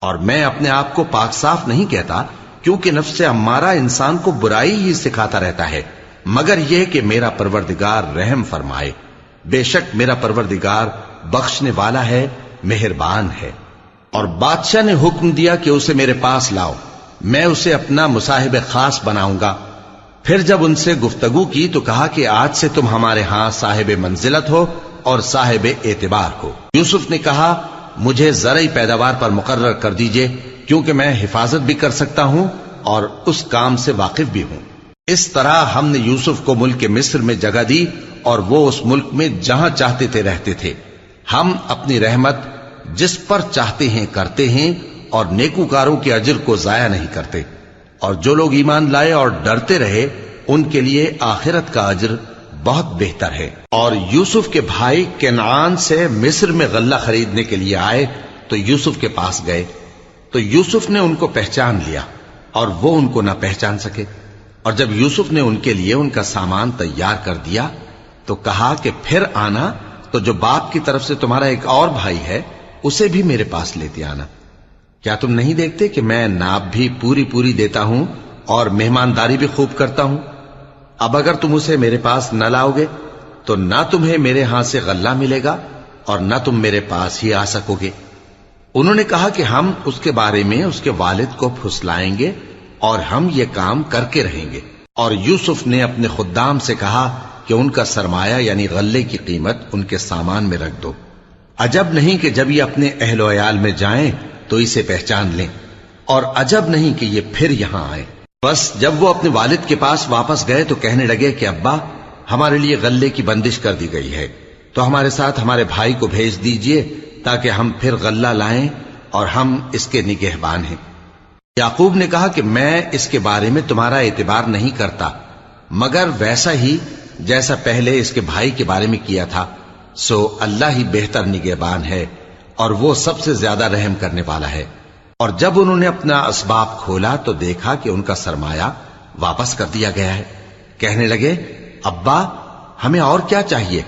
اور میں اپنے آپ کو پاک صاف نہیں کہتا، کیونکہ نفس امارہ انسان کو برائی ہی سکھاتا رہتا ہے، مگر یہ کہ میرا پروردگار رحم فرمائے۔ بے شک میرا پروردگار بخشنے والا ہے، مہربان ہے۔ اور بادشاہ نے حکم دیا کہ اسے میرے پاس لاؤ، میں اسے اپنا مصاحب خاص بناؤں گا۔ پھر جب ان سے گفتگو کی تو کہا کہ آج سے تم ہمارے ہاں صاحب منزلت ہو اور صاحب اعتبار ہو۔ یوسف نے کہا مجھے زرعی پیداوار پر مقرر کر دیجئے، کیونکہ میں حفاظت بھی کر سکتا ہوں اور اس کام سے واقف بھی ہوں۔ اس طرح ہم نے یوسف کو ملک مصر میں جگہ دی اور وہ اس ملک میں جہاں چاہتے تھے رہتے تھے۔ ہم اپنی رحمت جس پر چاہتے ہیں کرتے ہیں اور نیکوکاروں کے اجر کو ضائع نہیں کرتے، اور جو لوگ ایمان لائے اور ڈرتے رہے ان کے لیے آخرت کا اجر بہت بہتر ہے۔ اور یوسف کے بھائی کنعان سے مصر میں غلہ خریدنے کے لیے آئے تو یوسف کے پاس گئے، تو یوسف نے ان کو پہچان لیا اور وہ ان کو نہ پہچان سکے۔ اور جب یوسف نے ان کے لیے ان کا سامان تیار کر دیا تو کہا کہ پھر آنا تو جو باپ کی طرف سے تمہارا ایک اور بھائی ہے اسے بھی میرے پاس لیتے آنا۔ کیا تم نہیں دیکھتے کہ میں ناب بھی پوری پوری دیتا ہوں اور مہمانداری بھی خوب کرتا ہوں؟ اب اگر تم اسے میرے پاس نہ لاؤ گے تو نہ تمہیں میرے ہاں سے غلہ ملے گا اور نہ تم میرے پاس ہی آ سکو گے۔ انہوں نے کہا کہ ہم اس کے بارے میں اس کے والد کو پھسلائیں گے اور ہم یہ کام کر کے رہیں گے۔ اور یوسف نے اپنے خدام سے کہا کہ ان کا سرمایہ یعنی غلے کی قیمت ان کے سامان میں رکھ دو۔ عجب نہیں کہ جب یہ اپنے اہل و عیال میں جائیں تو اسے پہچان لیں، اور عجب نہیں کہ یہ پھر یہاں آئیں۔ بس جب وہ اپنے والد کے پاس واپس گئے تو کہنے لگے کہ ابا ہمارے لیے غلے کی بندش کر دی گئی ہے، تو ہمارے ساتھ ہمارے بھائی کو بھیج دیجئے تاکہ ہم پھر غلہ لائیں اور ہم اس کے نگہبان ہیں۔ یعقوب نے کہا کہ میں اس کے بارے میں تمہارا اعتبار نہیں کرتا، مگر ویسا ہی جیسا پہلے اس کے بھائی کے بارے میں کیا تھا، سو اللہ ہی بہتر نگہبان ہے اور وہ سب سے زیادہ رحم کرنے والا ہے۔ اور جب انہوں نے اپنا اسباب کھولا تو دیکھا کہ ان کا سرمایہ واپس کر دیا گیا ہے۔ کہنے لگے ابا ہمیں اور کیا چاہیے،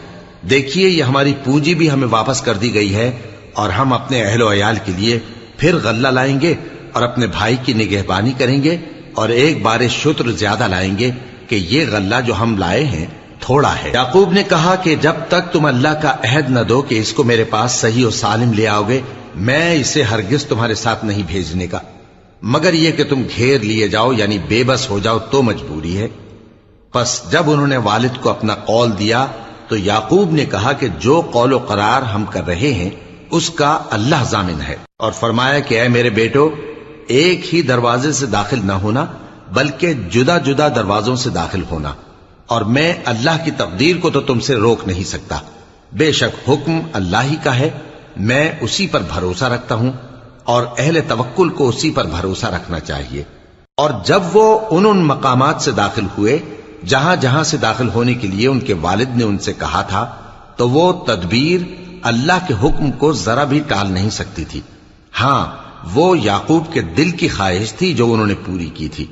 دیکھیے یہ ہماری پونجی بھی ہمیں واپس کر دی گئی ہے، اور ہم اپنے اہل و عیال کے لیے پھر غلہ لائیں گے اور اپنے بھائی کی نگہبانی کریں گے، اور ایک بار شتر زیادہ لائیں گے کہ یہ غلہ جو ہم لائے ہیں تھوڑا ہے۔ یعقوب نے کہا کہ جب تک تم اللہ کا عہد نہ دو کہ اس کو میرے پاس صحیح و سالم لے آؤ گے، میں اسے ہرگز تمہارے ساتھ نہیں بھیجنے کا، مگر یہ کہ تم گھیر لیے جاؤ یعنی بے بس ہو جاؤ تو مجبوری ہے۔ پس جب انہوں نے والد کو اپنا قول دیا تو یعقوب نے کہا کہ جو قول و قرار ہم کر رہے ہیں اس کا اللہ ضامن ہے، اور فرمایا کہ اے میرے بیٹو ایک ہی دروازے سے داخل نہ ہونا بلکہ جدا جدا دروازوں سے داخل ہونا، اور میں اللہ کی تقدیر کو تو تم سے روک نہیں سکتا، بے شک حکم اللہ ہی کا ہے، میں اسی پر بھروسہ رکھتا ہوں اور اہل توکل کو اسی پر بھروسہ رکھنا چاہیے۔ اور جب وہ ان مقامات سے داخل ہوئے جہاں جہاں سے داخل ہونے کے لیے ان کے والد نے ان سے کہا تھا تو وہ تدبیر اللہ کے حکم کو ذرا بھی ٹال نہیں سکتی تھی۔ ہاں وہ یعقوب کے دل کی خواہش تھی جو انہوں نے پوری کی تھی،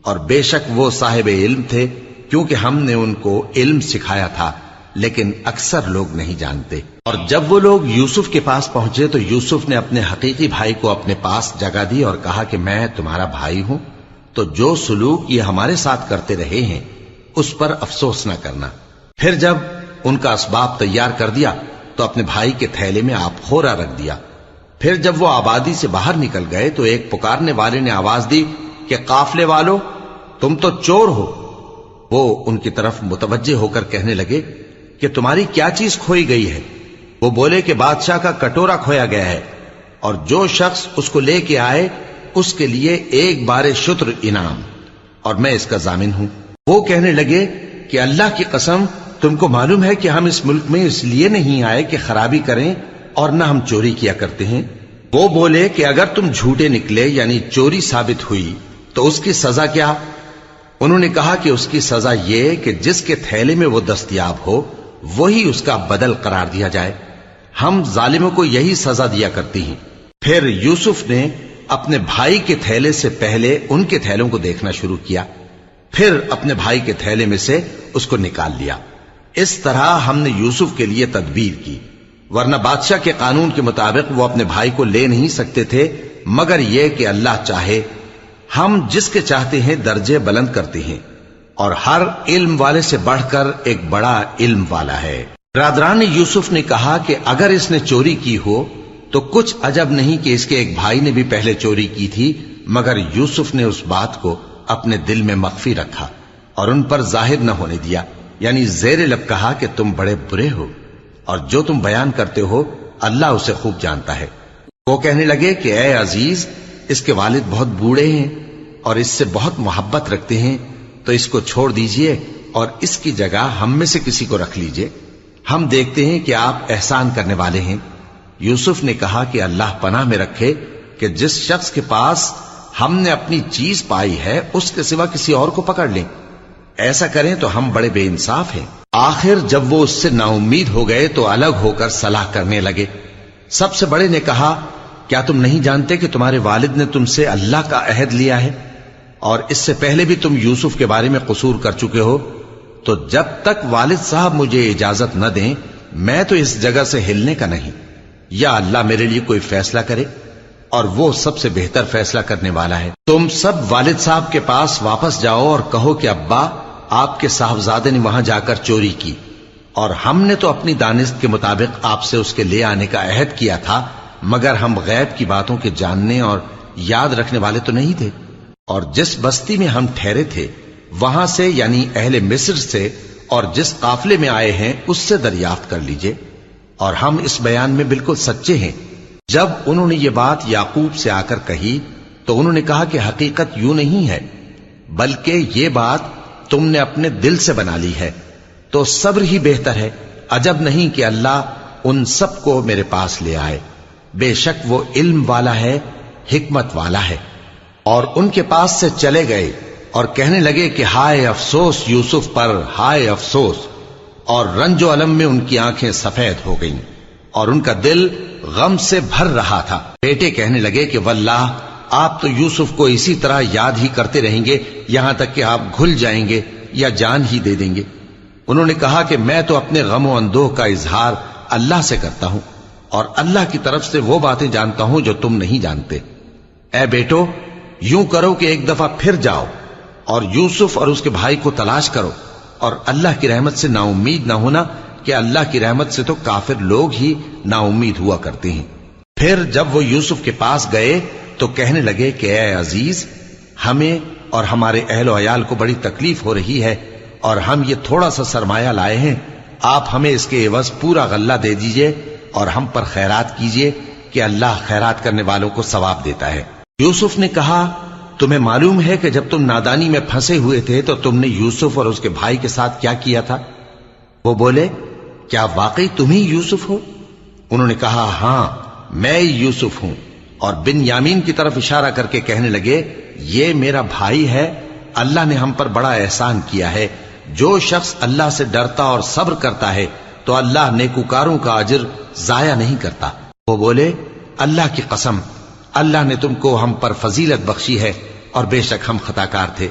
اور بے شک وہ صاحب علم تھے کیونکہ ہم نے ان کو علم سکھایا تھا، لیکن اکثر لوگ نہیں جانتے۔ اور جب وہ لوگ یوسف کے پاس پہنچے تو یوسف نے اپنے حقیقی بھائی کو اپنے پاس جگہ دی اور کہا کہ میں تمہارا بھائی ہوں، تو جو سلوک یہ ہمارے ساتھ کرتے رہے ہیں اس پر افسوس نہ کرنا۔ پھر جب ان کا اسباب تیار کر دیا تو اپنے بھائی کے تھیلے میں آپ خورا رکھ دیا۔ پھر جب وہ آبادی سے باہر نکل گئے تو ایک پکارنے والے نے آواز دی کہ قافلے والو تم تو چور ہو۔ وہ ان کی طرف متوجہ ہو کر کہنے لگے کہ تمہاری کیا چیز کھوئی گئی ہے؟ وہ بولے کہ بادشاہ کا کٹورا کھویا گیا ہے، اور جو شخص اس کو لے کے آئے اس کے لیے ایک بار شتر انعام، اور میں اس کا ضامن ہوں۔ وہ کہنے لگے کہ اللہ کی قسم تم کو معلوم ہے کہ ہم اس ملک میں اس لیے نہیں آئے کہ خرابی کریں اور نہ ہم چوری کیا کرتے ہیں۔ وہ بولے کہ اگر تم جھوٹے نکلے یعنی چوری ثابت ہوئی تو اس کی سزا کیا؟ انہوں نے کہا کہ اس کی سزا یہ کہ جس کے تھیلے میں وہ دستیاب ہو وہی اس کا بدل قرار دیا جائے، ہم ظالموں کو یہی سزا دیا کرتی ہیں۔ پھر یوسف نے اپنے بھائی کے تھیلے سے پہلے ان کے تھیلوں کو دیکھنا شروع کیا، پھر اپنے بھائی کے تھیلے میں سے اس کو نکال لیا۔ اس طرح ہم نے یوسف کے لیے تدبیر کی، ورنہ بادشاہ کے قانون کے مطابق وہ اپنے بھائی کو لے نہیں سکتے تھے مگر یہ کہ اللہ چاہے ہم جس کے چاہتے ہیں درجے بلند کرتے ہیں، اور ہر علم والے سے بڑھ کر ایک بڑا علم والا ہے۔ برادران یوسف نے کہا کہ اگر اس نے چوری کی ہو تو کچھ عجب نہیں کہ اس کے ایک بھائی نے بھی پہلے چوری کی تھی، مگر یوسف نے اس بات کو اپنے دل میں مخفی رکھا اور ان پر ظاہر نہ ہونے دیا، یعنی زیر لب کہا کہ تم بڑے برے ہو اور جو تم بیان کرتے ہو اللہ اسے خوب جانتا ہے۔ وہ کہنے لگے کہ اے عزیز، اس کے والد بہت بوڑھے ہیں اور اس سے بہت محبت رکھتے ہیں، تو اس کو چھوڑ دیجئے اور اس کی جگہ ہم میں سے کسی کو رکھ لیجئے، ہم دیکھتے ہیں کہ آپ احسان کرنے والے ہیں۔ یوسف نے کہا کہ اللہ پناہ میں رکھے کہ جس شخص کے پاس ہم نے اپنی چیز پائی ہے اس کے سوا کسی اور کو پکڑ لیں، ایسا کریں تو ہم بڑے بے انصاف ہیں۔ آخر جب وہ اس سے نا امید ہو گئے تو الگ ہو کر صلاح کرنے لگے۔ سب سے بڑے نے کہا، کیا تم نہیں جانتے کہ تمہارے والد نے تم سے اللہ کا عہد لیا ہے اور اس سے پہلے بھی تم یوسف کے بارے میں قصور کر چکے ہو؟ تو جب تک والد صاحب مجھے اجازت نہ دیں میں تو اس جگہ سے ہلنے کا نہیں، یا اللہ میرے لیے کوئی فیصلہ کرے اور وہ سب سے بہتر فیصلہ کرنے والا ہے۔ تم سب والد صاحب کے پاس واپس جاؤ اور کہو کہ ابا، آپ کے صاحبزادے نے وہاں جا کر چوری کی، اور ہم نے تو اپنی دانست کے مطابق آپ سے اس کے لے آنے کا عہد کیا تھا، مگر ہم غیب کی باتوں کے جاننے اور یاد رکھنے والے تو نہیں تھے، اور جس بستی میں ہم ٹھہرے تھے وہاں سے، یعنی اہل مصر سے، اور جس قافلے میں آئے ہیں اس سے دریافت کر لیجئے، اور ہم اس بیان میں بالکل سچے ہیں۔ جب انہوں نے یہ بات یعقوب سے آ کر کہی تو انہوں نے کہا کہ حقیقت یوں نہیں ہے، بلکہ یہ بات تم نے اپنے دل سے بنا لی ہے، تو صبر ہی بہتر ہے۔ عجب نہیں کہ اللہ ان سب کو میرے پاس لے آئے، بے شک وہ علم والا ہے، حکمت والا ہے۔ اور ان کے پاس سے چلے گئے اور کہنے لگے کہ ہائے افسوس یوسف پر، ہائے افسوس، اور رنج و الم میں ان کی آنکھیں سفید ہو گئیں اور ان کا دل غم سے بھر رہا تھا۔ بیٹے کہنے لگے کہ واللہ آپ تو یوسف کو اسی طرح یاد ہی کرتے رہیں گے یہاں تک کہ آپ گھل جائیں گے یا جان ہی دے دیں گے۔ انہوں نے کہا کہ میں تو اپنے غم و اندوہ کا اظہار اللہ سے کرتا ہوں، اور اللہ کی طرف سے وہ باتیں جانتا ہوں جو تم نہیں جانتے۔ اے بیٹو، یوں کرو کہ ایک دفعہ پھر جاؤ اور یوسف اور اس کے بھائی کو تلاش کرو، اور اللہ کی رحمت سے نا امید نہ ہونا کہ اللہ کی رحمت سے تو کافر لوگ ہی نا امید ہوا کرتے ہیں۔ پھر جب وہ یوسف کے پاس گئے تو کہنے لگے کہ اے عزیز، ہمیں اور ہمارے اہل و عیال کو بڑی تکلیف ہو رہی ہے، اور ہم یہ تھوڑا سا سرمایہ لائے ہیں، آپ ہمیں اس کے عوض پورا غلہ دے دیجئے اور ہم پر خیرات کیجئے کہ اللہ خیرات کرنے والوں کو ثواب دیتا ہے۔ یوسف نے کہا، تمہیں معلوم ہے کہ جب تم نادانی میں پھنسے ہوئے تھے تو تم نے یوسف اور اس کے بھائی کے ساتھ کیا کیا تھا؟ وہ بولے، کیا واقعی تم ہی یوسف ہو؟ انہوں نے کہا، ہاں میں یوسف ہوں، اور بن یامین کی طرف اشارہ کر کے کہنے لگے، یہ میرا بھائی ہے، اللہ نے ہم پر بڑا احسان کیا ہے۔ جو شخص اللہ سے ڈرتا اور صبر کرتا ہے تو اللہ نیکوکاروں کا اجر ضائع نہیں کرتا۔ وہ بولے، اللہ کی قسم، اللہ نے تم کو ہم پر فضیلت بخشی ہے اور بے شک ہم خطاکار تھے۔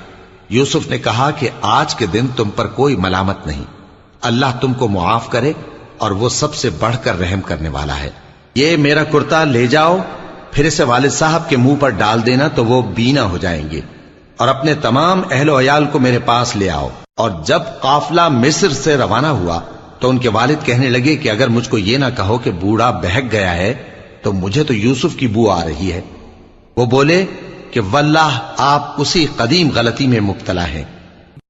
یوسف نے کہا کہ آج کے دن تم پر کوئی ملامت نہیں، اللہ تم کو معاف کرے، اور وہ سب سے بڑھ کر رحم کرنے والا ہے۔ یہ میرا کرتا لے جاؤ، پھر اسے والد صاحب کے منہ پر ڈال دینا تو وہ بینا ہو جائیں گے، اور اپنے تمام اہل و عیال کو میرے پاس لے آؤ۔ اور جب قافلہ مصر سے روانہ ہوا تو ان کے والد کہنے لگے کہ اگر مجھ کو یہ نہ کہو کہ بوڑھا بہک گیا ہے تو مجھے تو یوسف کی بو آ رہی ہے۔ وہ بولے کہ واللہ آپ اسی قدیم غلطی میں مبتلا ہیں۔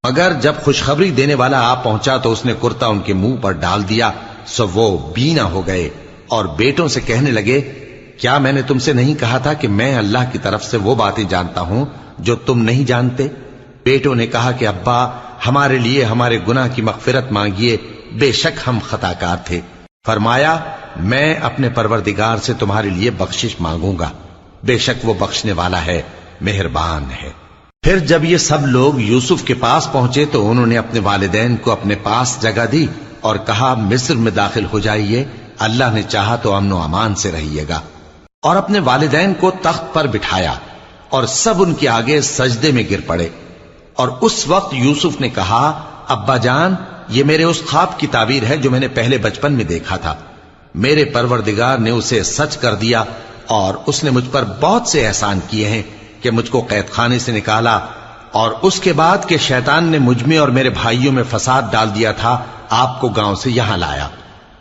مگر جب خوشخبری دینے والا آ پہنچا تو اس نے کرتا ان کے منہ پر ڈال دیا، سو وہ بینا ہو گئے، اور بیٹوں سے کہنے لگے، کیا میں نے تم سے نہیں کہا تھا کہ میں اللہ کی طرف سے وہ باتیں جانتا ہوں جو تم نہیں جانتے؟ بیٹوں نے کہا کہ ابا، ہمارے لیے ہمارے گناہ کی مغفرت مانگیے، بے شک ہم خطاکار تھے۔ فرمایا، میں اپنے پروردگار سے تمہارے لیے بخشش مانگوں گا، بے شک وہ بخشنے والا ہے، مہربان ہے۔ پھر جب یہ سب لوگ یوسف کے پاس پہنچے تو انہوں نے اپنے والدین کو اپنے پاس جگہ دی اور کہا، مصر میں داخل ہو جائیے، اللہ نے چاہا تو امن و امان سے رہیے گا۔ اور اپنے والدین کو تخت پر بٹھایا اور سب ان کے آگے سجدے میں گر پڑے۔ اور اس وقت یوسف نے کہا، ابا جان، یہ میرے اس خواب کی تعبیر ہے جو میں نے پہلے بچپن میں دیکھا تھا، میرے پروردگار نے اسے سچ کر دیا اور اس نے مجھ پر بہت سے احسان کیے ہیں کہ مجھ کو قید خانے سے نکالا، اور اس کے بعد کہ شیطان نے مجھ میں اور میرے بھائیوں میں فساد ڈال دیا تھا، آپ کو گاؤں سے یہاں لایا۔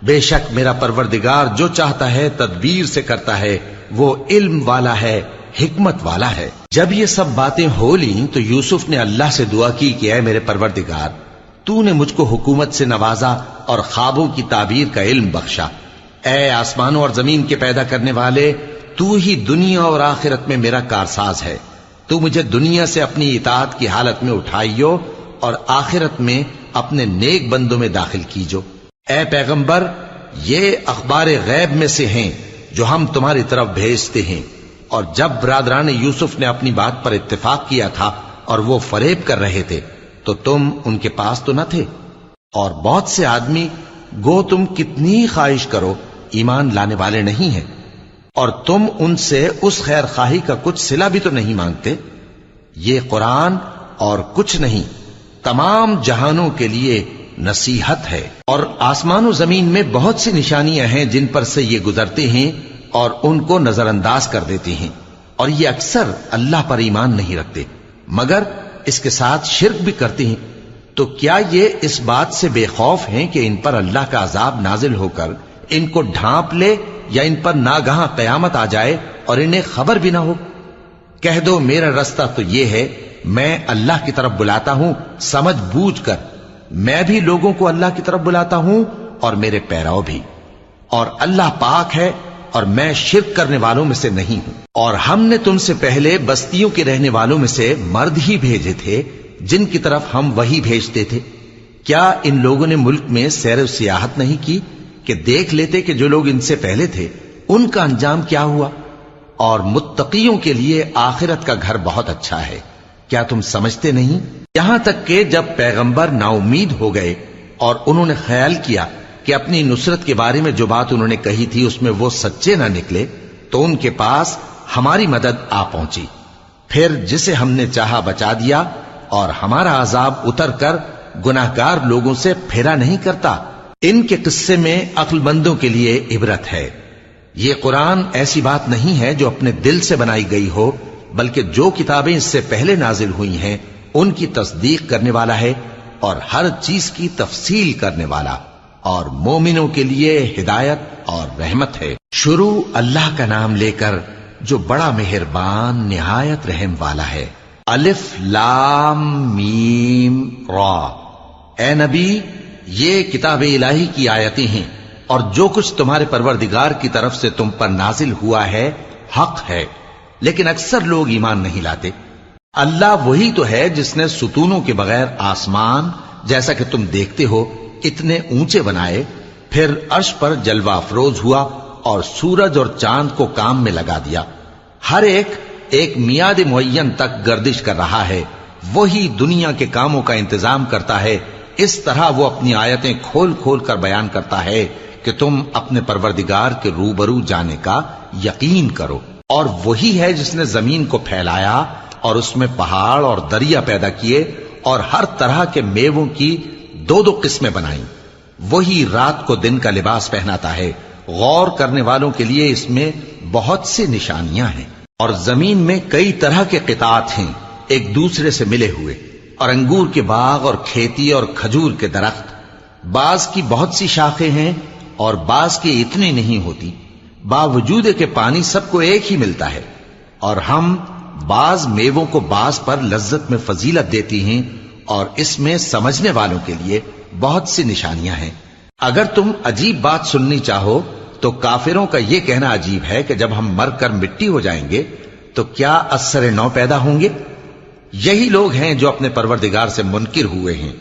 بے شک میرا پروردگار جو چاہتا ہے تدبیر سے کرتا ہے، وہ علم والا ہے، حکمت والا ہے۔ جب یہ سب باتیں ہو لیں تو یوسف نے اللہ سے دعا کی کہ اے میرے پروردگار، تو نے مجھ کو حکومت سے نوازا اور خوابوں کی تعبیر کا علم بخشا۔ اے آسمانوں اور زمین کے پیدا کرنے والے، تو ہی دنیا اور آخرت میں میرا کارساز ہے۔ تو مجھے دنیا سے اپنی اطاعت کی حالت میں اٹھائیو اور آخرت میں اپنے نیک بندوں میں داخل کیجو۔ اے پیغمبر، یہ اخبار غیب میں سے ہیں جو ہم تمہاری طرف بھیجتے ہیں۔ اور جب برادران یوسف نے اپنی بات پر اتفاق کیا تھا اور وہ فریب کر رہے تھے تو تم ان کے پاس تو نہ تھے، اور بہت سے آدمی گو تم کتنی خواہش کرو ایمان لانے والے نہیں ہیں، اور تم ان سے اس خیر خواہی کا کچھ صلہ بھی تو نہیں مانگتے۔ یہ قرآن اور کچھ نہیں تمام جہانوں کے لیے نصیحت ہے، اور آسمان و زمین میں بہت سی نشانیاں ہیں جن پر سے یہ گزرتے ہیں اور ان کو نظر انداز کر دیتے ہیں، اور یہ اکثر اللہ پر ایمان نہیں رکھتے مگر اس کے ساتھ شرک بھی کرتے ہیں۔ تو کیا یہ اس بات سے بے خوف ہیں کہ ان پر اللہ کا عذاب نازل ہو کر ان کو ڈھانپ لے، یا ان پر ناگہاں قیامت آ جائے اور انہیں خبر بھی نہ ہو؟ کہہ دو میرا رستہ تو یہ ہے، میں اللہ کی طرف بلاتا ہوں سمجھ بوجھ کر، میں بھی لوگوں کو اللہ کی طرف بلاتا ہوں اور میرے پیراؤ بھی، اور اللہ پاک ہے اور میں شرک کرنے والوں میں سے نہیں ہوں۔ اور ہم نے تم سے پہلے بستیوں کے رہنے والوں میں سے مرد ہی بھیجے تھے جن کی طرف ہم وہی بھیجتے تھے۔ کیا ان لوگوں نے ملک میں سیر و سیاحت نہیں کی کہ دیکھ لیتے کہ جو لوگ ان سے پہلے تھے ان کا انجام کیا ہوا؟ اور متقیوں کے لیے آخرت کا گھر بہت اچھا ہے، کیا تم سمجھتے نہیں؟ یہاں تک کہ جب پیغمبر نا امید ہو گئے اور انہوں نے خیال کیا کہ اپنی نصرت کے بارے میں جو بات انہوں نے کہی تھی اس میں وہ سچے نہ نکلے، تو ان کے پاس ہماری مدد آ پہنچی، پھر جسے ہم نے چاہا بچا دیا، اور ہمارا عذاب اتر کر گناہگار لوگوں سے پھیرا نہیں کرتا۔ ان کے قصے میں عقل مندوں کے لیے عبرت ہے۔ یہ قرآن ایسی بات نہیں ہے جو اپنے دل سے بنائی گئی ہو، بلکہ جو کتابیں اس سے پہلے نازل ہوئی ہیں ان کی تصدیق کرنے والا ہے اور ہر چیز کی تفصیل کرنے والا، اور مومنوں کے لیے ہدایت اور رحمت ہے۔ شروع اللہ کا نام لے کر جو بڑا مہربان نہایت رحم والا ہے۔ الف لام میم را۔ اے نبی، یہ کتاب الہی کی آیتیں ہیں، اور جو کچھ تمہارے پروردگار کی طرف سے تم پر نازل ہوا ہے حق ہے، لیکن اکثر لوگ ایمان نہیں لاتے۔ اللہ وہی تو ہے جس نے ستونوں کے بغیر آسمان جیسا کہ تم دیکھتے ہو اتنے اونچے بنائے، پھر عرش پر جلوہ افروز ہوا اور سورج اور چاند کو کام میں لگا دیا، ہر ایک میعاد معین تک گردش کر رہا ہے۔ وہی دنیا کے کاموں کا انتظام کرتا ہے، اس طرح وہ اپنی آیتیں کھول کھول کر بیان کرتا ہے کہ تم اپنے پروردگار کے روبرو جانے کا یقین کرو۔ اور وہی ہے جس نے زمین کو پھیلایا اور اس میں پہاڑ اور دریا پیدا کیے اور ہر طرح کے میووں کی دو دو قسمیں بنائیں۔ وہی رات کو دن کا لباس پہناتا ہے، غور کرنے والوں کے لیے اس میں بہت سی نشانیاں ہیں۔ اور زمین میں کئی طرح کے قطعات ہیں ایک دوسرے سے ملے ہوئے، اور انگور کے باغ اور کھیتی اور کھجور کے درخت، بعض کی بہت سی شاخیں ہیں اور بعض کی اتنی نہیں ہوتی، باوجود کہ پانی سب کو ایک ہی ملتا ہے۔ اور ہم بعض میووں کو بعض پر لذت میں فضیلت دیتی ہیں، اور اس میں سمجھنے والوں کے لیے بہت سی نشانیاں ہیں۔ اگر تم عجیب بات سننی چاہو تو کافروں کا یہ کہنا عجیب ہے کہ جب ہم مر کر مٹی ہو جائیں گے تو کیا اثر نو پیدا ہوں گے؟ یہی لوگ ہیں جو اپنے پروردگار سے منکر ہوئے ہیں،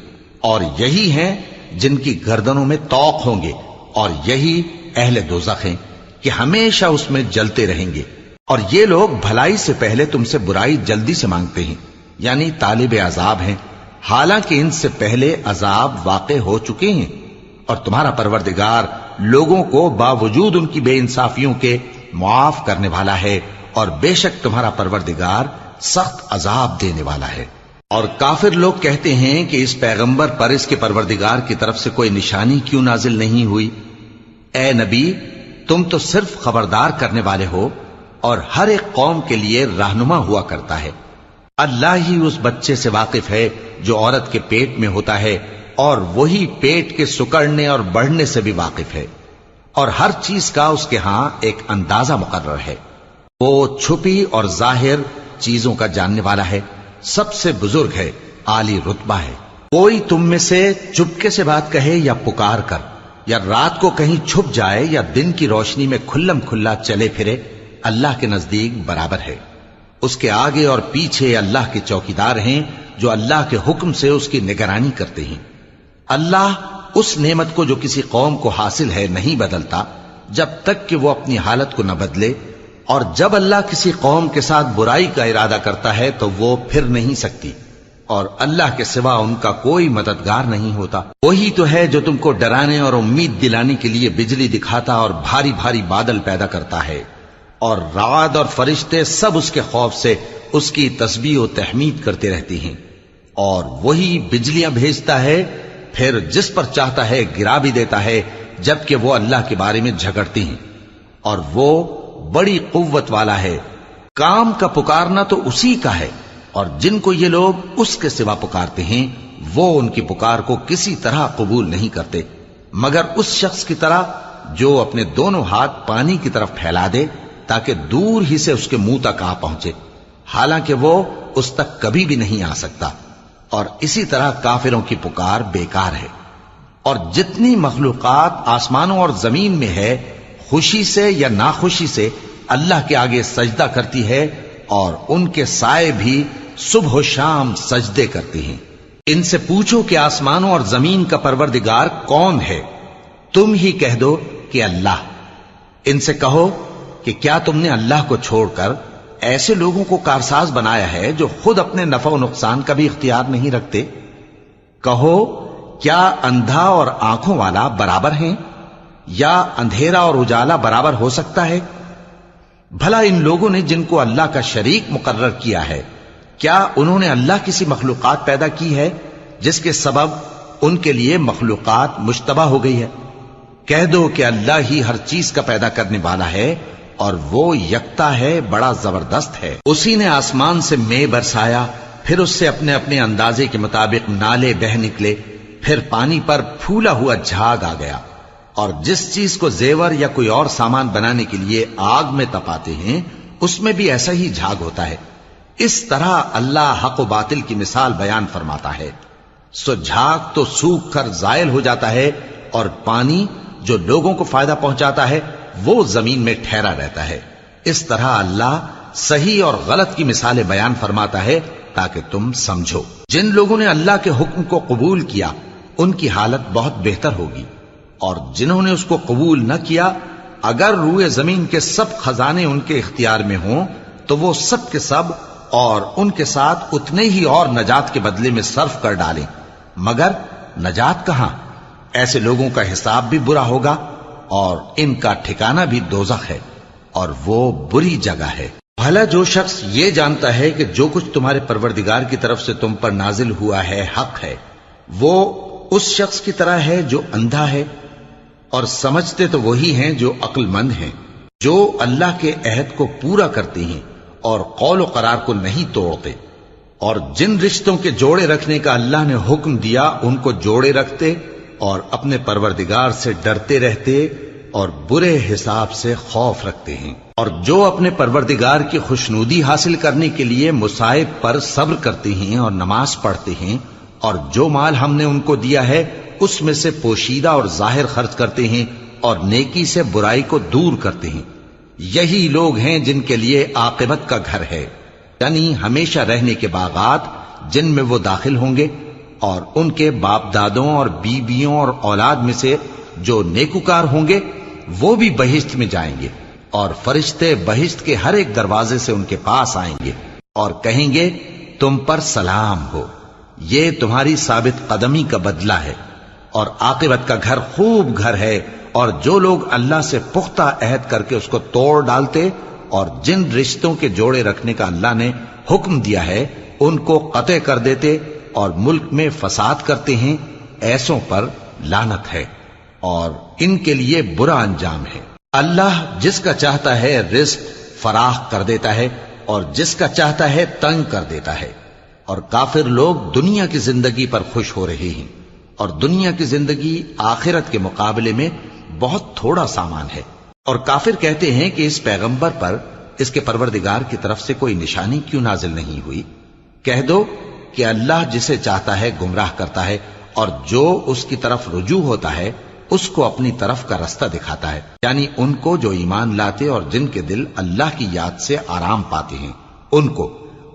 اور یہی ہیں جن کی گردنوں میں طوق ہوں گے، اور یہی اہل دوزخ ہیں کہ ہمیشہ اس میں جلتے رہیں گے۔ اور یہ لوگ بھلائی سے پہلے تم سے برائی جلدی سے مانگتے ہیں، یعنی طالب عذاب ہیں، حالانکہ ان سے پہلے عذاب واقع ہو چکے ہیں۔ اور تمہارا پروردگار لوگوں کو باوجود ان کی بے انصافیوں کے معاف کرنے والا ہے، اور بے شک تمہارا پروردگار سخت عذاب دینے والا ہے۔ اور کافر لوگ کہتے ہیں کہ اس پیغمبر پر اس کے پروردگار کی طرف سے کوئی نشانی کیوں نازل نہیں ہوئی؟ اے نبی، تم تو صرف خبردار کرنے والے ہو، اور ہر ایک قوم کے لیے رہنما ہوا کرتا ہے۔ اللہ ہی اس بچے سے واقف ہے جو عورت کے پیٹ میں ہوتا ہے، اور وہی پیٹ کے سکڑنے اور بڑھنے سے بھی واقف ہے، اور ہر چیز کا اس کے ہاں ایک اندازہ مقرر ہے۔ وہ چھپی اور ظاہر چیزوں کا جاننے والا ہے، سب سے بزرگ ہے، عالی رتبہ ہے۔ کوئی تم میں سے چپکے سے بات کہے یا پکار کر، یا رات کو کہیں چھپ جائے یا دن کی روشنی میں کھلم کھلا چلے پھرے، اللہ کے نزدیک برابر ہے۔ اس کے آگے اور پیچھے اللہ کے چوکیدار ہیں جو اللہ کے حکم سے اس کی نگرانی کرتے ہیں۔ اللہ اس نعمت کو جو کسی قوم کو حاصل ہے نہیں بدلتا جب تک کہ وہ اپنی حالت کو نہ بدلے، اور جب اللہ کسی قوم کے ساتھ برائی کا ارادہ کرتا ہے تو وہ پھر نہیں سکتی، اور اللہ کے سوا ان کا کوئی مددگار نہیں ہوتا۔ وہی تو ہے جو تم کو ڈرانے اور امید دلانے کے لیے بجلی دکھاتا اور بھاری بھاری بادل پیدا کرتا ہے، اور رعد اور فرشتے سب اس کے خوف سے اس کی تسبیح و تحمید کرتے رہتے ہیں۔ اور وہی بجلیاں بھیجتا ہے، پھر جس پر چاہتا ہے گرا بھی دیتا ہے، جبکہ وہ اللہ کے بارے میں جھگڑتے ہیں، اور وہ بڑی قوت والا ہے۔ کام کا پکارنا تو اسی کا ہے، اور جن کو یہ لوگ اس کے سوا پکارتے ہیں وہ ان کی پکار کو کسی طرح قبول نہیں کرتے، مگر اس شخص کی طرح جو اپنے دونوں ہاتھ پانی کی طرف پھیلا دے تاکہ دور ہی سے اس کے منہ تک آ پہنچے، حالانکہ وہ اس تک کبھی بھی نہیں آ سکتا۔ اور اسی طرح کافروں کی پکار بیکار ہے۔ اور جتنی مخلوقات آسمانوں اور زمین میں ہے، خوشی سے یا ناخوشی سے اللہ کے آگے سجدہ کرتی ہے، اور ان کے سائے بھی صبح و شام سجدے کرتے ہیں۔ ان سے پوچھو کہ آسمانوں اور زمین کا پروردگار کون ہے؟ تم ہی کہہ دو کہ اللہ۔ ان سے کہو کہ کیا تم نے اللہ کو چھوڑ کر ایسے لوگوں کو کارساز بنایا ہے جو خود اپنے نفع و نقصان کا بھی اختیار نہیں رکھتے؟ کہو کیا اندھا اور آنکھوں والا برابر ہیں، یا اندھیرا اور اجالا برابر ہو سکتا ہے؟ بھلا ان لوگوں نے جن کو اللہ کا شریک مقرر کیا ہے، کیا انہوں نے اللہ کسی مخلوقات پیدا کی ہے جس کے سبب ان کے لیے مخلوقات مشتبہ ہو گئی ہے؟ کہہ دو کہ اللہ ہی ہر چیز کا پیدا کرنے والا ہے، اور وہ یکتا ہے، بڑا زبردست ہے۔ اسی نے آسمان سے مے برسایا، پھر اس سے اپنے اپنے اندازے کے مطابق نالے بہ نکلے، پھر پانی پر پھولا ہوا جھاگ آ گیا۔ اور جس چیز کو زیور یا کوئی اور سامان بنانے کے لیے آگ میں تپاتے ہیں اس میں بھی ایسا ہی جھاگ ہوتا ہے۔ اس طرح اللہ حق و باطل کی مثال بیان فرماتا ہے۔ سو جھاگ تو سوکھ کر زائل ہو جاتا ہے، اور پانی جو لوگوں کو فائدہ پہنچاتا ہے وہ زمین میں ٹھہرا رہتا ہے۔ اس طرح اللہ صحیح اور غلط کی مثالیں بیان فرماتا ہے تاکہ تم سمجھو۔ جن لوگوں نے اللہ کے حکم کو قبول کیا ان کی حالت بہت بہتر ہوگی، اور جنہوں نے اس کو قبول نہ کیا، اگر روئے زمین کے سب خزانے ان کے اختیار میں ہوں تو وہ سب کے سب اور ان کے ساتھ اتنے ہی اور نجات کے بدلے میں صرف کر ڈالیں، مگر نجات کہاں؟ ایسے لوگوں کا حساب بھی برا ہوگا، اور ان کا ٹھکانہ بھی دوزخ ہے، اور وہ بری جگہ ہے۔ بھلا جو شخص یہ جانتا ہے کہ جو کچھ تمہارے پروردگار کی طرف سے تم پر نازل ہوا ہے حق ہے، وہ اس شخص کی طرح ہے جو اندھا ہے؟ اور سمجھتے تو وہی ہیں جو عقل مند ہیں، جو اللہ کے عہد کو پورا کرتے ہیں اور قول و قرار کو نہیں توڑتے، اور جن رشتوں کے جوڑے رکھنے کا اللہ نے حکم دیا ان کو جوڑے رکھتے، اور اپنے پروردگار سے ڈرتے رہتے اور برے حساب سے خوف رکھتے ہیں، اور جو اپنے پروردگار کی خوشنودی حاصل کرنے کے لیے مصائب پر صبر کرتے ہیں اور نماز پڑھتے ہیں، اور جو مال ہم نے ان کو دیا ہے اس میں سے پوشیدہ اور ظاہر خرچ کرتے ہیں، اور نیکی سے برائی کو دور کرتے ہیں۔ یہی لوگ ہیں جن کے لیے عاقبت کا گھر ہے، یعنی ہمیشہ رہنے کے باغات جن میں وہ داخل ہوں گے، اور ان کے باپ دادوں اور بیویوں اور اولاد میں سے جو نیکوکار ہوں گے وہ بھی بہشت میں جائیں گے، اور فرشتے بہشت کے ہر ایک دروازے سے ان کے پاس آئیں گے اور کہیں گے تم پر سلام ہو، یہ تمہاری ثابت قدمی کا بدلہ ہے، اور عاقبت کا گھر خوب گھر ہے۔ اور جو لوگ اللہ سے پختہ عہد کر کے اس کو توڑ ڈالتے اور جن رشتوں کے جوڑے رکھنے کا اللہ نے حکم دیا ہے ان کو قطع کر دیتے اور ملک میں فساد کرتے ہیں، ایسوں پر لعنت ہے اور ان کے لیے برا انجام ہے۔ اللہ جس کا چاہتا ہے رزق فراخ کر دیتا ہے اور جس کا چاہتا ہے تنگ کر دیتا ہے۔ اور کافر لوگ دنیا کی زندگی پر خوش ہو رہے ہیں، اور دنیا کی زندگی آخرت کے مقابلے میں بہت تھوڑا سامان ہے۔ اور کافر کہتے ہیں کہ اس پیغمبر پر اس کے پروردگار کی طرف سے کوئی نشانی کیوں نازل نہیں ہوئی؟ کہہ دو کہ اللہ جسے چاہتا ہے گمراہ کرتا ہے، اور جو اس کی طرف رجوع ہوتا ہے اس کو اپنی طرف کا رستہ دکھاتا ہے، یعنی ان کو جو ایمان لاتے اور جن کے دل اللہ کی یاد سے آرام پاتے ہیں ان کو۔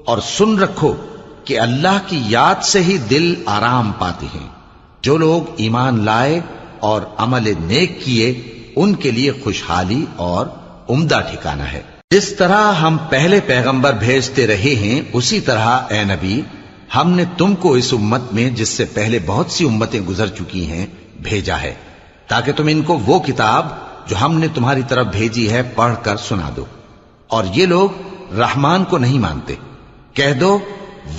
اور سن رکھو کہ اللہ کی یاد سے ہی دل آرام پاتے ہیں۔ جو لوگ ایمان لائے اور عمل نیک کیے ان کے لیے خوشحالی اور عمدہ ٹھکانہ ہے۔ جس طرح ہم پہلے پیغمبر بھیجتے رہے ہیں اسی طرح اے نبی ہم نے تم کو اس امت میں جس سے پہلے بہت سی امتیں گزر چکی ہیں بھیجا ہے، تاکہ تم ان کو وہ کتاب جو ہم نے تمہاری طرف بھیجی ہے پڑھ کر سنا دو۔ اور یہ لوگ رحمان کو نہیں مانتے۔ کہہ دو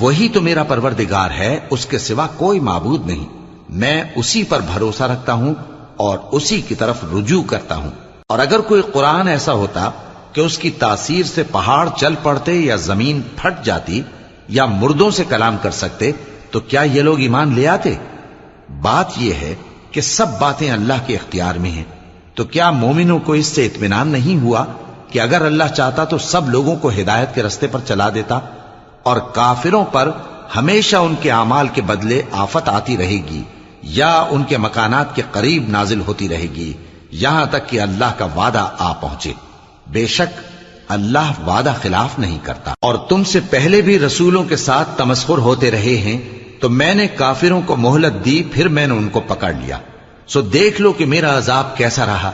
وہی تو میرا پروردگار ہے، اس کے سوا کوئی معبود نہیں، میں اسی پر بھروسہ رکھتا ہوں اور اسی کی طرف رجوع کرتا ہوں۔ اور اگر کوئی قرآن ایسا ہوتا کہ اس کی تاثیر سے پہاڑ چل پڑتے یا زمین پھٹ جاتی یا مردوں سے کلام کر سکتے تو کیا یہ لوگ ایمان لے آتے؟ بات یہ ہے کہ سب باتیں اللہ کے اختیار میں ہیں، تو کیا مومنوں کو اس سے اطمینان نہیں ہوا کہ اگر اللہ چاہتا تو سب لوگوں کو ہدایت کے رستے پر چلا دیتا؟ اور کافروں پر ہمیشہ ان کے اعمال کے بدلے آفت آتی رہے گی یا ان کے مکانات کے قریب نازل ہوتی رہے گی یہاں تک کہ اللہ کا وعدہ آ پہنچے۔ بے شک اللہ وعدہ خلاف نہیں کرتا۔ اور تم سے پہلے بھی رسولوں کے ساتھ تمسخر ہوتے رہے ہیں، تو میں نے کافروں کو مہلت دی، پھر میں نے ان کو پکڑ لیا، سو دیکھ لو کہ میرا عذاب کیسا رہا۔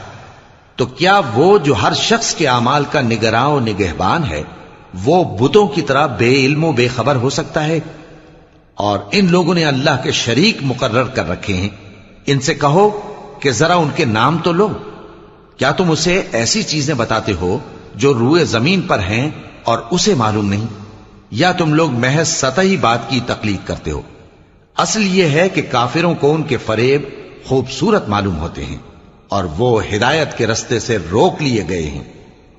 تو کیا وہ جو ہر شخص کے اعمال کا نگراں و نگہبان ہے وہ بتوں کی طرح بے علم و بے خبر ہو سکتا ہے؟ اور ان لوگوں نے اللہ کے شریک مقرر کر رکھے ہیں۔ ان سے کہو کہ ذرا ان کے نام تو لو۔ کیا تم اسے ایسی چیزیں بتاتے ہو جو روئے زمین پر ہیں اور اسے معلوم نہیں، یا تم لوگ محض سطحی بات کی تقلید کرتے ہو؟ اصل یہ ہے کہ کافروں کو ان کے فریب خوبصورت معلوم ہوتے ہیں اور وہ ہدایت کے رستے سے روک لیے گئے ہیں،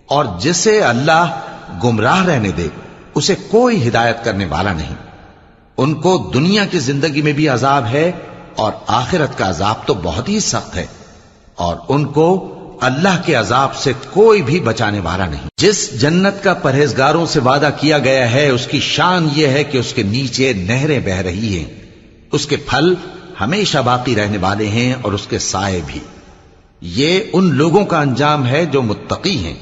اور جسے اللہ گمراہ رہنے دے اسے کوئی ہدایت کرنے والا نہیں۔ ان کو دنیا کی زندگی میں بھی عذاب ہے اور آخرت کا عذاب تو بہت ہی سخت ہے، اور ان کو اللہ کے عذاب سے کوئی بھی بچانے والا نہیں۔ جس جنت کا پرہیزگاروں سے وعدہ کیا گیا ہے اس کی شان یہ ہے کہ اس کے نیچے نہریں بہ رہی ہیں، اس کے پھل ہمیشہ باقی رہنے والے ہیں اور اس کے سائے بھی۔ یہ ان لوگوں کا انجام ہے جو متقی ہیں،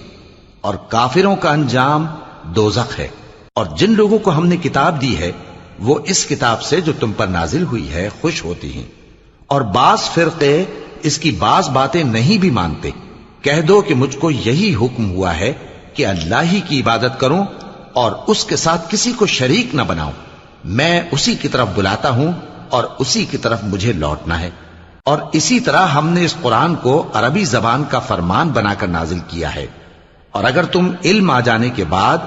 اور کافروں کا انجام دوزخ ہے۔ اور جن لوگوں کو ہم نے کتاب دی ہے وہ اس کتاب سے جو تم پر نازل ہوئی ہے خوش ہوتی ہیں، اور بعض فرقے اس کی بعض باتیں نہیں بھی مانتے۔ کہہ دو کہ مجھ کو یہی حکم ہوا ہے کہ اللہ ہی کی عبادت کروں اور اس کے ساتھ کسی کو شریک نہ بناؤں، میں اسی کی طرف بلاتا ہوں اور اسی کی طرف مجھے لوٹنا ہے۔ اور اسی طرح ہم نے اس قرآن کو عربی زبان کا فرمان بنا کر نازل کیا ہے۔ اور اگر تم علم آ جانے کے بعد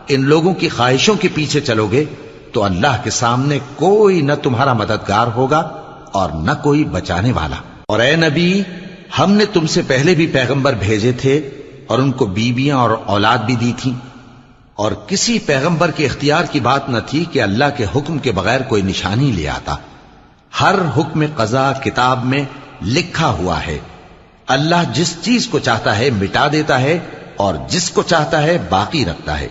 ان لوگوں کی خواہشوں کے پیچھے چلو گے تو اللہ کے سامنے کوئی نہ تمہارا مددگار ہوگا اور نہ کوئی بچانے والا۔ اور اے نبی ہم نے تم سے پہلے بھی پیغمبر بھیجے تھے اور ان کو بیویاں اور اولاد بھی دی تھی، اور کسی پیغمبر کے اختیار کی بات نہ تھی کہ اللہ کے حکم کے بغیر کوئی نشانی لے آتا۔ ہر حکم قضا کتاب میں لکھا ہوا ہے۔ اللہ جس چیز کو چاہتا ہے مٹا دیتا ہے اور جس کو چاہتا ہے باقی رکھتا ہے،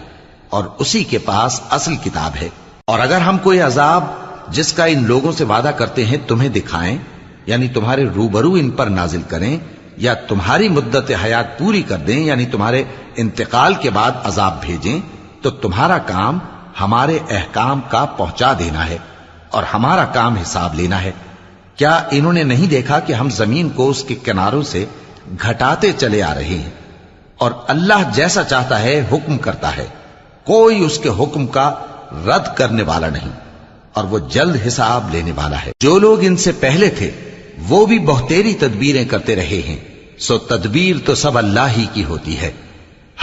اور اسی کے پاس اصل کتاب ہے۔ اور اگر ہم کوئی عذاب جس کا ان لوگوں سے وعدہ کرتے ہیں تمہیں دکھائیں، یعنی تمہارے روبرو ان پر نازل کریں، یا تمہاری مدت حیات پوری کر دیں، یعنی تمہارے انتقال کے بعد عذاب بھیجیں، تو تمہارا کام ہمارے احکام کا پہنچا دینا ہے اور ہمارا کام حساب لینا ہے۔ کیا انہوں نے نہیں دیکھا کہ ہم زمین کو اس کے کناروں سے گھٹاتے چلے آ رہے ہیں؟ اور اللہ جیسا چاہتا ہے حکم کرتا ہے، کوئی اس کے حکم کا رد کرنے والا نہیں، اور وہ جلد حساب لینے والا ہے۔ جو لوگ ان سے پہلے تھے وہ بھی بہتیری تدبیریں کرتے رہے ہیں، سو تدبیر تو سب اللہ ہی کی ہوتی ہے۔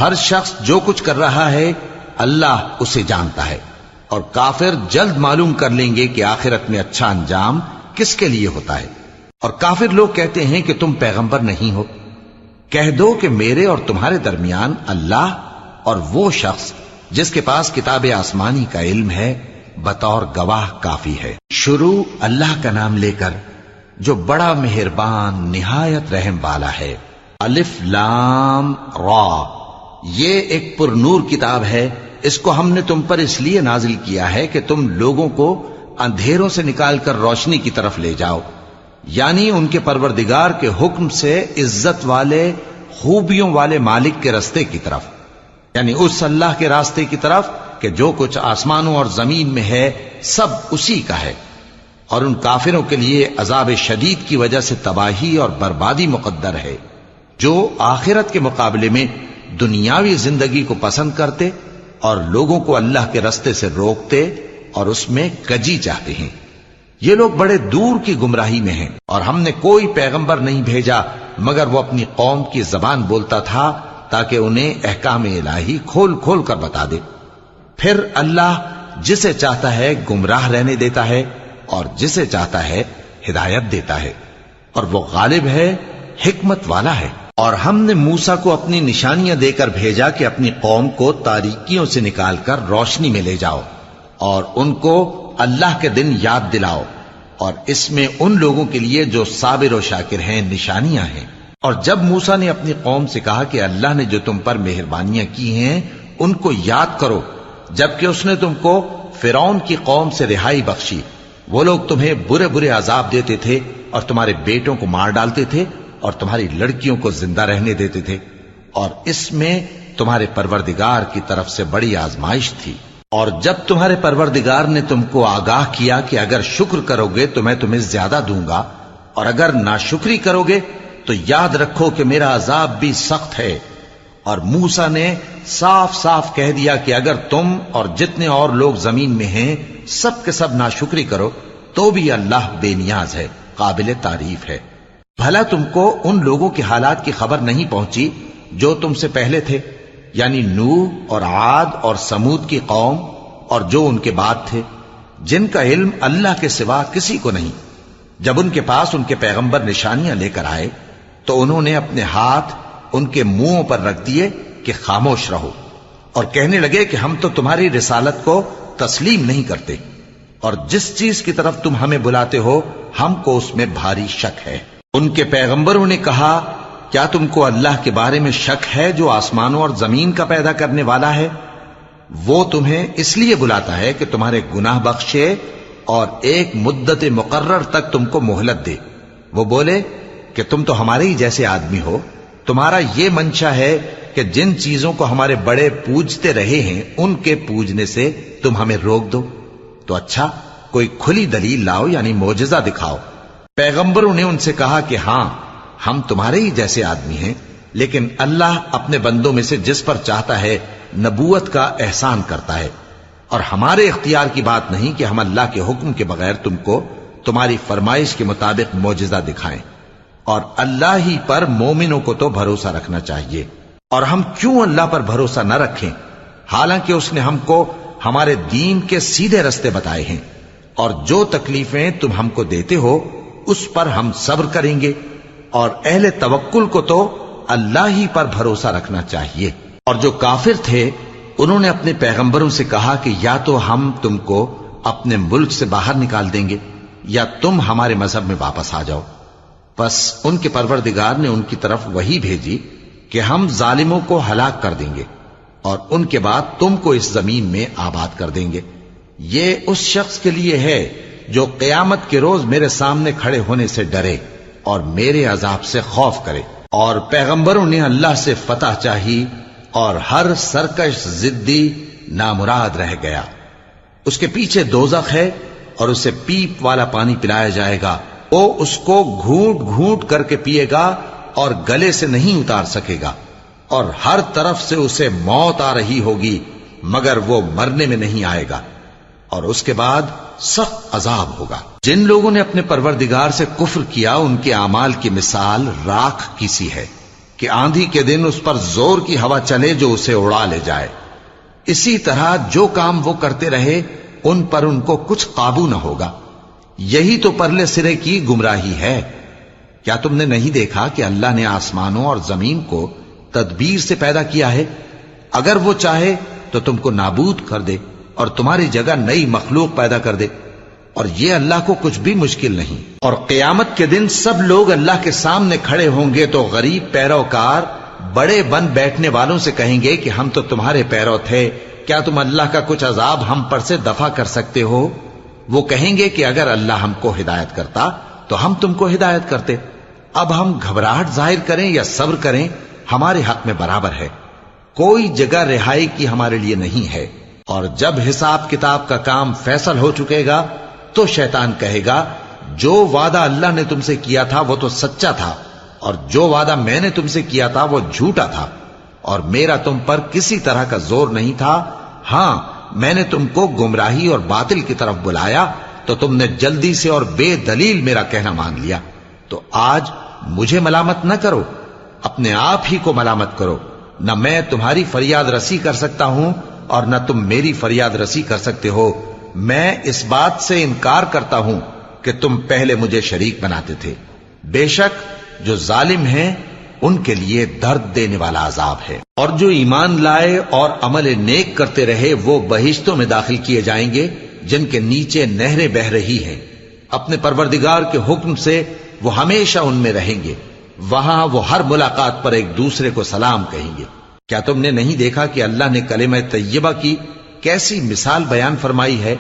ہر شخص جو کچھ کر رہا ہے اللہ اسے جانتا ہے، اور کافر جلد معلوم کر لیں گے کہ آخرت میں اچھا انجام کس کے لیے ہوتا ہے۔ اور کافر لوگ کہتے ہیں کہ تم پیغمبر نہیں ہو۔ کہہ دو کہ میرے اور تمہارے درمیان اللہ اور وہ شخص جس کے پاس کتاب آسمانی کا علم ہے بطور گواہ کافی ہے۔ شروع اللہ کا نام لے کر جو بڑا مہربان نہایت رحم والا ہے۔ الف لام را، یہ ایک پر نور کتاب ہے، اس کو ہم نے تم پر اس لیے نازل کیا ہے کہ تم لوگوں کو اندھیروں سے نکال کر روشنی کی طرف لے جاؤ، یعنی ان کے پروردگار کے حکم سے عزت والے خوبیوں والے مالک کے راستے کی طرف، یعنی اس اللہ کے راستے کی طرف کہ جو کچھ آسمانوں اور زمین میں ہے سب اسی کا ہے۔ اور ان کافروں کے لیے عذاب شدید کی وجہ سے تباہی اور بربادی مقدر ہے، جو آخرت کے مقابلے میں دنیاوی زندگی کو پسند کرتے اور لوگوں کو اللہ کے راستے سے روکتے اور اس میں کجی چاہتے ہیں۔ یہ لوگ بڑے دور کی گمراہی میں ہیں، اور ہم نے کوئی پیغمبر نہیں بھیجا مگر وہ اپنی قوم کی زبان بولتا تھا تاکہ انہیں احکام الہی کھول کھول کر بتا دے۔ پھر اللہ جسے چاہتا ہے گمراہ رہنے دیتا ہے اور جسے چاہتا ہے ہدایت دیتا ہے، اور وہ غالب ہے، حکمت والا ہے۔ اور ہم نے موسیٰ کو اپنی نشانیاں دے کر بھیجا کہ اپنی قوم کو تاریکیوں سے نکال کر روشنی میں لے جاؤ اور ان کو اللہ کے دن یاد دلاؤ، اور اس میں ان لوگوں کے لیے جو صابر و شاکر ہیں نشانیاں ہیں۔ اور جب موسیٰ نے اپنی قوم سے کہا کہ اللہ نے جو تم پر مہربانیاں کی ہیں ان کو یاد کرو، جبکہ اس نے تم کو فرعون کی قوم سے رہائی بخشی، وہ لوگ تمہیں برے برے عذاب دیتے تھے اور تمہارے بیٹوں کو مار ڈالتے تھے اور تمہاری لڑکیوں کو زندہ رہنے دیتے تھے، اور اس میں تمہارے پروردگار کی طرف سے بڑی آزمائش تھی۔ اور جب تمہارے پروردگار نے تم کو آگاہ کیا کہ اگر شکر کرو گے تو میں تمہیں زیادہ دوں گا، اور اگر ناشکری کرو گے تو یاد رکھو کہ میرا عذاب بھی سخت ہے۔ اور موسیٰ نے صاف صاف کہہ دیا کہ اگر تم اور جتنے اور لوگ زمین میں ہیں سب کے سب ناشکری کرو تو بھی اللہ بے نیاز ہے، قابل تعریف ہے۔ بھلا تم کو ان لوگوں کے حالات کی خبر نہیں پہنچی جو تم سے پہلے تھے، یعنی نوح اور عاد اور سمود کی قوم اور جو ان کے بعد تھے، جن کا علم اللہ کے سوا کسی کو نہیں۔ جب ان کے پاس ان کے پیغمبر نشانیاں لے کر آئے تو انہوں نے اپنے ہاتھ ان کے منہوں پر رکھ دیے کہ خاموش رہو، اور کہنے لگے کہ ہم تو تمہاری رسالت کو تسلیم نہیں کرتے، اور جس چیز کی طرف تم ہمیں بلاتے ہو ہم کو اس میں بھاری شک ہے۔ ان کے پیغمبروں نے کہا، کیا تم کو اللہ کے بارے میں شک ہے جو آسمانوں اور زمین کا پیدا کرنے والا ہے؟ وہ تمہیں اس لیے بلاتا ہے کہ تمہارے گناہ بخشے اور ایک مدت مقرر تک تم کو مہلت دے۔ وہ بولے کہ تم تو ہمارے ہی جیسے آدمی ہو، تمہارا یہ منشا ہے کہ جن چیزوں کو ہمارے بڑے پوجتے رہے ہیں ان کے پوجنے سے تم ہمیں روک دو، تو اچھا کوئی کھلی دلیل لاؤ، یعنی معجزہ دکھاؤ۔ پیغمبروں نے ان سے کہا کہ ہاں ہم تمہارے ہی جیسے آدمی ہیں، لیکن اللہ اپنے بندوں میں سے جس پر چاہتا ہے نبوت کا احسان کرتا ہے، اور ہمارے اختیار کی بات نہیں کہ ہم اللہ کے حکم کے بغیر تم کو تمہاری فرمائش کے مطابق معجزہ دکھائیں، اور اللہ ہی پر مومنوں کو تو بھروسہ رکھنا چاہیے۔ اور ہم کیوں اللہ پر بھروسہ نہ رکھیں حالانکہ اس نے ہم کو ہمارے دین کے سیدھے رستے بتائے ہیں، اور جو تکلیفیں تم ہم کو دیتے ہو اس پر ہم صبر کریں گے، اور اہل توکل کو تو اللہ ہی پر بھروسہ رکھنا چاہیے۔ اور جو کافر تھے انہوں نے اپنے پیغمبروں سے کہا کہ یا تو ہم تم کو اپنے ملک سے باہر نکال دیں گے یا تم ہمارے مذہب میں واپس آ جاؤ۔ پس ان کے پروردگار نے ان کی طرف وحی بھیجی کہ ہم ظالموں کو ہلاک کر دیں گے اور ان کے بعد تم کو اس زمین میں آباد کر دیں گے۔ یہ اس شخص کے لیے ہے جو قیامت کے روز میرے سامنے کھڑے ہونے سے ڈرے اور میرے عذاب سے خوف کرے۔ اور پیغمبروں نے اللہ سے فتح چاہی اور ہر سرکش ضدی نامراد رہ گیا۔ اس کے پیچھے دوزخ ہے اور اسے پیپ والا پانی پلایا جائے گا، وہ اس کو گھونٹ گھونٹ کر کے پیے گا اور گلے سے نہیں اتار سکے گا، اور ہر طرف سے اسے موت آ رہی ہوگی مگر وہ مرنے میں نہیں آئے گا، اور اس کے بعد سخت عذاب ہوگا۔ جن لوگوں نے اپنے پروردگار سے کفر کیا ان کے اعمال کی مثال راکھ کی سی ہے کہ آندھی کے دن اس پر زور کی ہوا چلے جو اسے اڑا لے جائے۔ اسی طرح جو کام وہ کرتے رہے ان پر ان کو کچھ قابو نہ ہوگا۔ یہی تو پرلے سرے کی گمراہی ہے۔ کیا تم نے نہیں دیکھا کہ اللہ نے آسمانوں اور زمین کو تدبیر سے پیدا کیا ہے؟ اگر وہ چاہے تو تم کو نابود کر دے اور تمہاری جگہ نئی مخلوق پیدا کر دے، اور یہ اللہ کو کچھ بھی مشکل نہیں۔ اور قیامت کے دن سب لوگ اللہ کے سامنے کھڑے ہوں گے تو غریب پیروکار بڑے بن بیٹھنے والوں سے کہیں گے کہ ہم تو تمہارے پیرو تھے، کیا تم اللہ کا کچھ عذاب ہم پر سے دفع کر سکتے ہو؟ وہ کہیں گے کہ اگر اللہ ہم کو ہدایت کرتا تو ہم تم کو ہدایت کرتے۔ اب ہم گھبراہٹ ظاہر کریں یا صبر کریں ہمارے حق میں برابر ہے، کوئی جگہ رہائی کی ہمارے لیے نہیں ہے۔ اور جب حساب کتاب کا کام فیصل ہو چکے گا تو شیطان کہے گا جو وعدہ اللہ نے تم سے کیا تھا وہ تو سچا تھا، اور جو وعدہ میں نے تم سے کیا تھا وہ جھوٹا تھا، اور میرا تم پر کسی طرح کا زور نہیں تھا۔ ہاں، میں نے تم کو گمراہی اور باطل کی طرف بلایا تو تم نے جلدی سے اور بے دلیل میرا کہنا مان لیا، تو آج مجھے ملامت نہ کرو، اپنے آپ ہی کو ملامت کرو۔ نہ میں تمہاری فریاد رسی کر سکتا ہوں اور نہ تم میری فریاد رسی کر سکتے ہو۔ میں اس بات سے انکار کرتا ہوں کہ تم پہلے مجھے شریک بناتے تھے۔ بے شک جو ظالم ہیں ان کے لیے درد دینے والا عذاب ہے۔ اور جو ایمان لائے اور عمل نیک کرتے رہے وہ بہشتوں میں داخل کیے جائیں گے جن کے نیچے نہریں بہہ رہی ہیں، اپنے پروردگار کے حکم سے وہ ہمیشہ ان میں رہیں گے، وہاں وہ ہر ملاقات پر ایک دوسرے کو سلام کہیں گے۔ کیا تم نے نہیں دیکھا کہ اللہ نے کلمہ طیبہ کی کیسی مثال بیان فرمائی ہے؟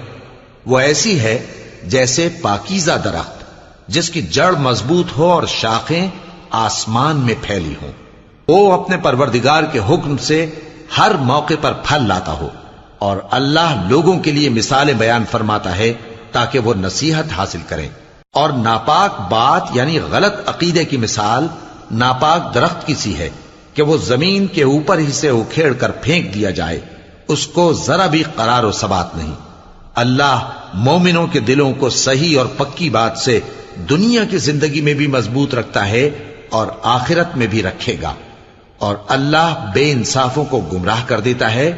وہ ایسی ہے جیسے پاکیزہ درخت جس کی جڑ مضبوط ہو اور شاخیں آسمان میں پھیلی ہوں، وہ اپنے پروردگار کے حکم سے ہر موقع پر پھل لاتا ہو۔ اور اللہ لوگوں کے لیے مثالیں بیان فرماتا ہے تاکہ وہ نصیحت حاصل کریں۔ اور ناپاک بات یعنی غلط عقیدے کی مثال ناپاک درخت کی سی ہے کہ وہ زمین کے اوپر ہی سے اکھیڑ کر پھینک دیا جائے، اس کو ذرا بھی قرار و ثبات نہیں۔ اللہ مومنوں کے دلوں کو صحیح اور پکی بات سے دنیا کی زندگی میں بھی مضبوط رکھتا ہے اور آخرت میں بھی رکھے گا۔ اور اللہ بے انصافوں کو گمراہ کر دیتا ہے،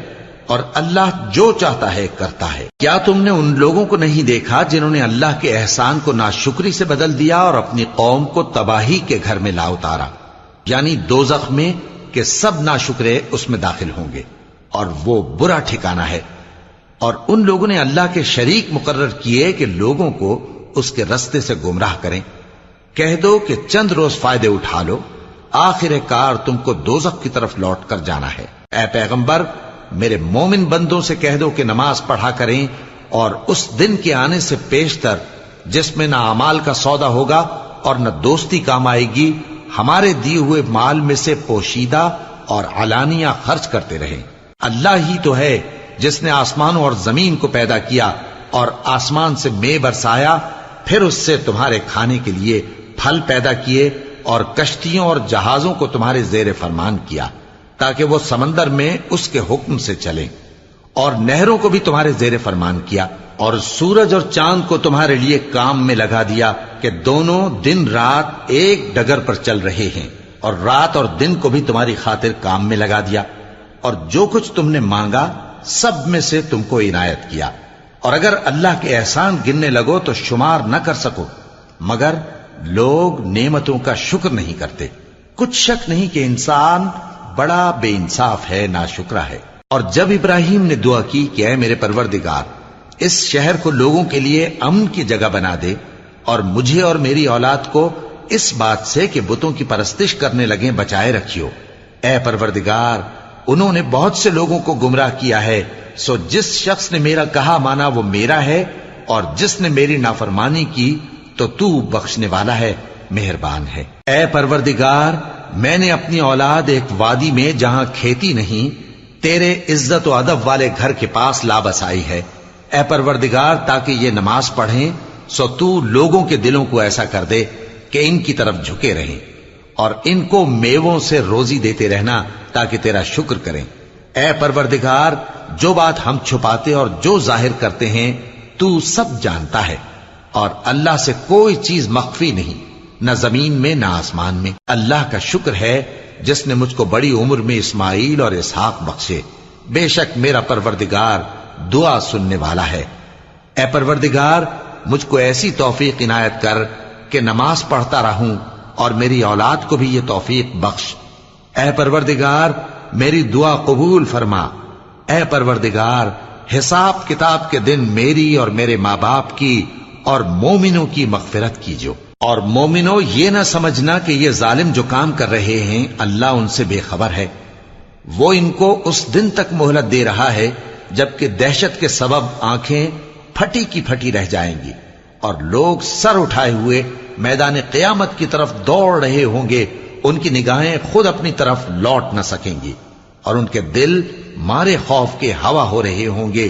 اور اللہ جو چاہتا ہے کرتا ہے۔ کیا تم نے ان لوگوں کو نہیں دیکھا جنہوں نے اللہ کے احسان کو ناشکری سے بدل دیا اور اپنی قوم کو تباہی کے گھر میں لا اتارا، یعنی دوزخ میں، کہ سب ناشکرے اس میں داخل ہوں گے اور وہ برا ٹھکانہ ہے۔ اور ان لوگوں نے اللہ کے شریک مقرر کیے کہ لوگوں کو اس کے رستے سے گمراہ کریں۔ کہہ دو کہ چند روز فائدے اٹھا لو، آخر کار تم کو دوزخ کی طرف لوٹ کر جانا ہے۔ اے پیغمبر، میرے مومن بندوں سے کہہ دو کہ نماز پڑھا کریں، اور اس دن کے آنے سے پیشتر جس میں نہ اعمال کا سودا ہوگا اور نہ دوستی کام آئے گی، ہمارے دیے ہوئے مال میں سے پوشیدہ اور علانیہ خرچ کرتے رہیں۔ اللہ ہی تو ہے جس نے آسمانوں اور زمین کو پیدا کیا اور آسمان سے مے برسایا، پھر اس سے تمہارے کھانے کے لیے پھل پیدا کیے اور کشتیوں اور جہازوں کو تمہارے زیر فرمان کیا تاکہ وہ سمندر میں اس کے حکم سے چلیں، اور نہروں کو بھی تمہارے زیر فرمان کیا، اور سورج اور چاند کو تمہارے لیے کام میں لگا دیا کہ دونوں دن رات ایک ڈگر پر چل رہے ہیں، اور رات اور دن کو بھی تمہاری خاطر کام میں لگا دیا، اور جو کچھ تم نے مانگا سب میں سے تم کو عنایت کیا۔ اور اگر اللہ کے احسان گننے لگو تو شمار نہ کر سکو، مگر لوگ نعمتوں کا شکر نہیں کرتے۔ کچھ شک نہیں کہ انسان بڑا بے انصاف ہے، ناشکرا ہے۔ اور جب ابراہیم نے دعا کی کہ اے میرے پروردگار، اس شہر کو لوگوں کے لیے امن کی جگہ بنا دے، اور مجھے اور میری اولاد کو اس بات سے کہ بتوں کی پرستش کرنے لگیں بچائے رکھیو۔ اے پروردگار، انہوں نے بہت سے لوگوں کو گمراہ کیا ہے، سو جس شخص نے میرا کہا مانا وہ میرا ہے، اور جس نے میری نافرمانی کی تو تو بخشنے والا ہے، مہربان ہے۔ اے پروردگار، میں نے اپنی اولاد ایک وادی میں جہاں کھیتی نہیں، تیرے عزت و ادب والے گھر کے پاس لا بسائی ہے۔ اے پروردگار، تاکہ یہ نماز پڑھیں، سو تو لوگوں کے دلوں کو ایسا کر دے کہ ان کی طرف جھکے رہیں، اور ان کو میووں سے روزی دیتے رہنا تاکہ تیرا شکر کریں۔ اے پروردگار، جو بات ہم چھپاتے اور جو ظاہر کرتے ہیں تو سب جانتا ہے، اور اللہ سے کوئی چیز مخفی نہیں، نہ زمین میں نہ آسمان میں۔ اللہ کا شکر ہے جس نے مجھ کو بڑی عمر میں اسماعیل اور اسحاق بخشے، بے شک میرا پروردگار دعا سننے والا ہے۔ اے پروردگار، مجھ کو ایسی توفیق عنایت کر کہ نماز پڑھتا رہوں، اور میری اولاد کو بھی یہ توفیق بخش۔ اے پروردگار، میری دعا قبول فرما۔ اے پروردگار، حساب کتاب کے دن میری اور میرے ماں باپ کی اور مومنوں کی مغفرت کیجو۔ اور مومنوں، یہ نہ سمجھنا کہ یہ ظالم جو کام کر رہے ہیں اللہ ان سے بے خبر ہے۔ وہ ان کو اس دن تک مہلت دے رہا ہے جبکہ دہشت کے سبب آنکھیں پھٹی کی پھٹی رہ جائیں گی اور لوگ سر اٹھائے ہوئے میدان قیامت کی طرف دوڑ رہے ہوں گے۔ ان کی نگاہیں خود اپنی طرف لوٹ نہ سکیں گی اور ان کے دل مارے خوف کے ہوا ہو رہے ہوں گے۔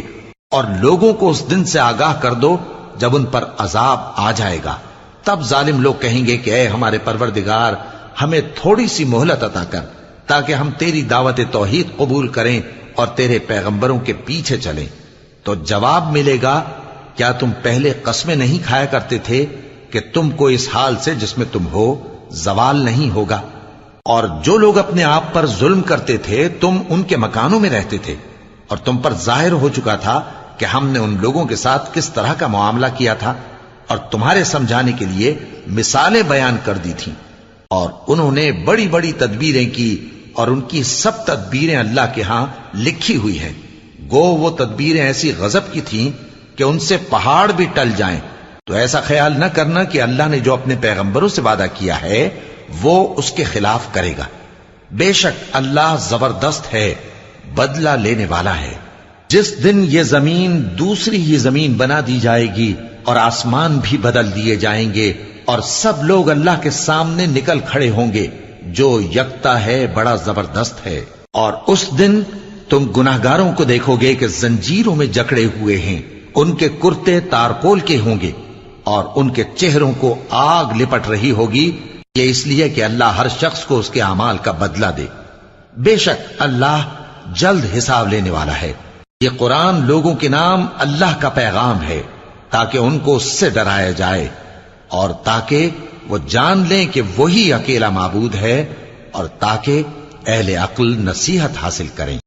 اور لوگوں کو اس دن سے آگاہ کر دو جب ان پر عذاب آ جائے گا۔ تب ظالم لوگ کہیں گے کہ اے ہمارے پروردگار، ہمیں تھوڑی سی مہلت عطا کر تاکہ ہم تیری دعوت توحید قبول کریں اور تیرے پیغمبروں کے پیچھے چلیں۔ تو جواب ملے گا، کیا تم پہلے قسمیں نہیں کھایا کرتے تھے کہ تم کو اس حال سے جس میں تم ہو زوال نہیں ہوگا؟ اور جو لوگ اپنے آپ پر ظلم کرتے تھے تم ان کے مکانوں میں رہتے تھے، اور تم پر ظاہر ہو چکا تھا کہ ہم نے ان لوگوں کے ساتھ کس طرح کا معاملہ کیا تھا، اور تمہارے سمجھانے کے لیے مثالیں بیان کر دی تھیں۔ اور انہوں نے بڑی بڑی تدبیریں کی، اور ان کی سب تدبیریں اللہ کے ہاں لکھی ہوئی ہیں۔ گو وہ تدبیریں ایسی غضب کی تھیں کہ ان سے پہاڑ بھی ٹل جائیں۔ تو ایسا خیال نہ کرنا کہ اللہ نے جو اپنے پیغمبروں سے وعدہ کیا ہے وہ اس کے خلاف کرے گا۔ بے شک اللہ زبردست ہے، بدلہ لینے والا ہے۔ جس دن یہ زمین دوسری ہی زمین بنا دی جائے گی اور آسمان بھی بدل دیے جائیں گے اور سب لوگ اللہ کے سامنے نکل کھڑے ہوں گے، جو یکتا ہے بڑا زبردست ہے۔ اور اس دن تم گناہگاروں کو دیکھو گے کہ زنجیروں میں جکڑے ہوئے ہیں، ان کے کرتے تارکول کے ہوں گے اور ان کے چہروں کو آگ لپٹ رہی ہوگی، یہ اس لیے کہ اللہ ہر شخص کو اس کے اعمال کا بدلہ دے۔ بے شک اللہ جلد حساب لینے والا ہے۔ یہ قرآن لوگوں کے نام اللہ کا پیغام ہے تاکہ ان کو اس سے ڈرایا جائے اور تاکہ وہ جان لیں کہ وہی اکیلا معبود ہے، اور تاکہ اہل عقل نصیحت حاصل کریں۔